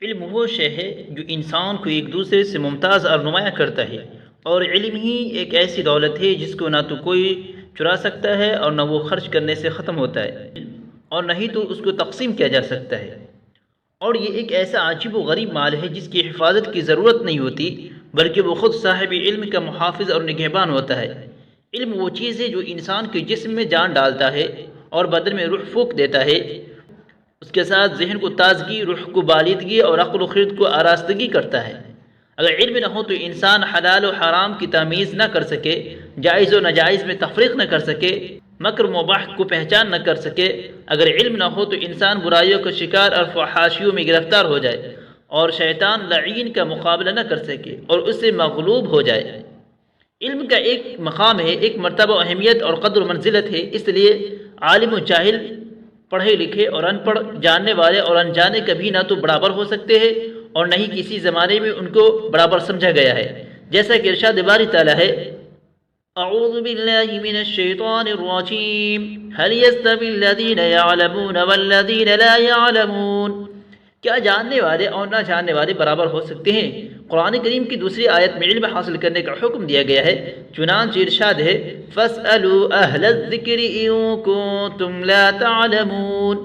علم وہ شے ہے جو انسان کو ایک دوسرے سے ممتاز اور نمایاں کرتا ہے، اور علم ہی ایک ایسی دولت ہے جس کو نہ تو کوئی چرا سکتا ہے اور نہ وہ خرچ کرنے سے ختم ہوتا ہے، اور نہ ہی تو اس کو تقسیم کیا جا سکتا ہے۔ اور یہ ایک ایسا عجیب و غریب مال ہے جس کی حفاظت کی ضرورت نہیں ہوتی، بلکہ وہ خود صاحب علم کا محافظ اور نگہبان ہوتا ہے۔ علم وہ چیز ہے جو انسان کے جسم میں جان ڈالتا ہے اور بدن میں روح پھونک دیتا ہے، اس کے ساتھ ذہن کو تازگی، روح کو بالیدگی اور عقل و خرد کو آراستگی کرتا ہے۔ اگر علم نہ ہو تو انسان حلال و حرام کی تمیز نہ کر سکے، جائز و ناجائز میں تفریق نہ کر سکے، مکر و مباح کو پہچان نہ کر سکے۔ اگر علم نہ ہو تو انسان برائیوں کا شکار اور فحاشیوں میں گرفتار ہو جائے، اور شیطان لعین کا مقابلہ نہ کر سکے اور اس سے مغلوب ہو جائے۔ علم کا ایک مقام ہے، ایک مرتبہ و اہمیت اور قدر و منزلت ہے، اس لیے عالم و جاہل، پڑھے لکھے اور ان پڑھ، جاننے والے اور انجانے کبھی نہ تو برابر ہو سکتے ہیں اور نہ ہی کسی زمانے میں ان کو برابر سمجھا گیا ہے۔ جیسا کہ ارشاد باری تعالیٰ ہے، اعوذ باللہ من الشیطان الرجیم هل يستوی الذین یعلمون والذین لا یعلمون، کیا جاننے والے اور نہ جاننے والے برابر ہو سکتے ہیں؟ قرآن کریم کی دوسری آیت میں علم حاصل کرنے کا حکم دیا گیا ہے، چنانچہ ارشاد ہے، فَاسْأَلُوا أَهْلَ الذِّكْرِ إِن كُنتُمْ لَا تَعْلَمُونَ،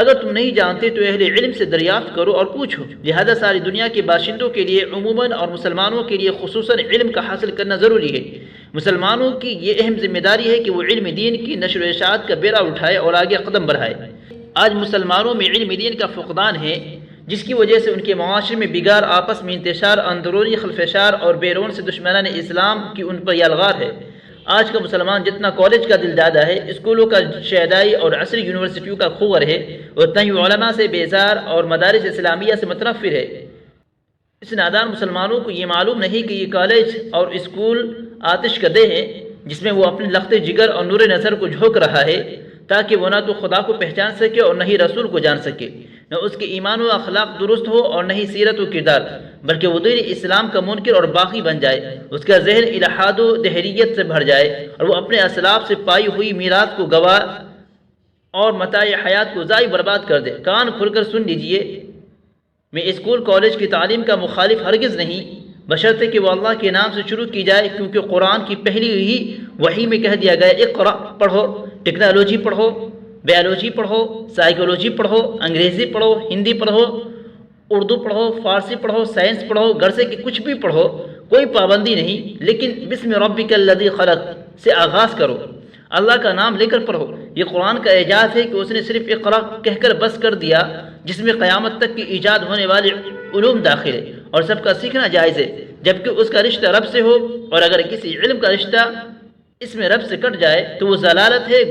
اگر تم نہیں جانتے تو اہل علم سے دریافت کرو اور پوچھو۔ لہذا ساری دنیا کے باشندوں کے لیے عموماً اور مسلمانوں کے لیے خصوصاً علم کا حاصل کرنا ضروری ہے۔ مسلمانوں کی یہ اہم ذمہ داری ہے کہ وہ علم دین کی نشر و اشاعت کا بیڑا اٹھائے اور آگے قدم بڑھائے۔ آج مسلمانوں میں علم دین کا فقدان ہے، جس کی وجہ سے ان کے معاشرے میں بگاڑ، آپس میں انتشار، اندرونی خلفشار اور بیرون سے دشمنان اسلام کی ان پر یلغار ہے۔ آج کا مسلمان جتنا کالج کا دل دادا ہے، اسکولوں کا شیدائی اور عصری یونیورسٹیوں کا خور ہے، اتنا ہی علماء سے بیزار اور مدارس اسلامیہ سے متنفر ہے۔ اس نادان مسلمانوں کو یہ معلوم نہیں کہ یہ کالج اور اسکول آتش کا دہ ہے، جس میں وہ اپنے لخت جگر اور نور نظر کو جھونک رہا ہے، تاکہ وہ نہ تو خدا کو پہچان سکے اور نہ ہی رسول کو جان سکے، نہ اس کے ایمان و اخلاق درست ہو اور نہ ہی سیرت و کردار، بلکہ وہ دین اسلام کا منکر اور باغی بن جائے، اس کا ذہن الحاد و دہریت سے بھر جائے اور وہ اپنے اسلاف سے پائی ہوئی میراث کو گوا اور متاع حیات کو ضائع برباد کر دے۔ کان کھل کر سن لیجئے، میں اسکول کالج کی تعلیم کا مخالف ہرگز نہیں، بشرطے کہ وہ اللہ کے نام سے شروع کی جائے، کیونکہ قرآن کی پہلی ہی وحی میں کہہ دیا گیا، اقرأ پڑھو، ٹیکنالوجی پڑھو، بیالوجی پڑھو، سائیکولوجی پڑھو، انگریزی پڑھو، ہندی پڑھو، اردو پڑھو، فارسی پڑھو، سائنس پڑھو، غرض کہ کچھ بھی پڑھو، کوئی پابندی نہیں، لیکن بسم ربک الذی خلق سے آغاز کرو، اللہ کا نام لے کر پڑھو۔ یہ قرآن کا اعجاز ہے کہ اس نے صرف اقرأ کہہ کر بس کر دیا، جس میں قیامت تک کی ایجاد ہونے والے علوم داخل ہے اور سب کا سیکھنا جائز ہے، جبکہ اس کا رشتہ رب سے ہو، اور اگر کسی علم کا رشتہ اس میں رب سے کٹ جائے تو وہ ضلالت ہے۔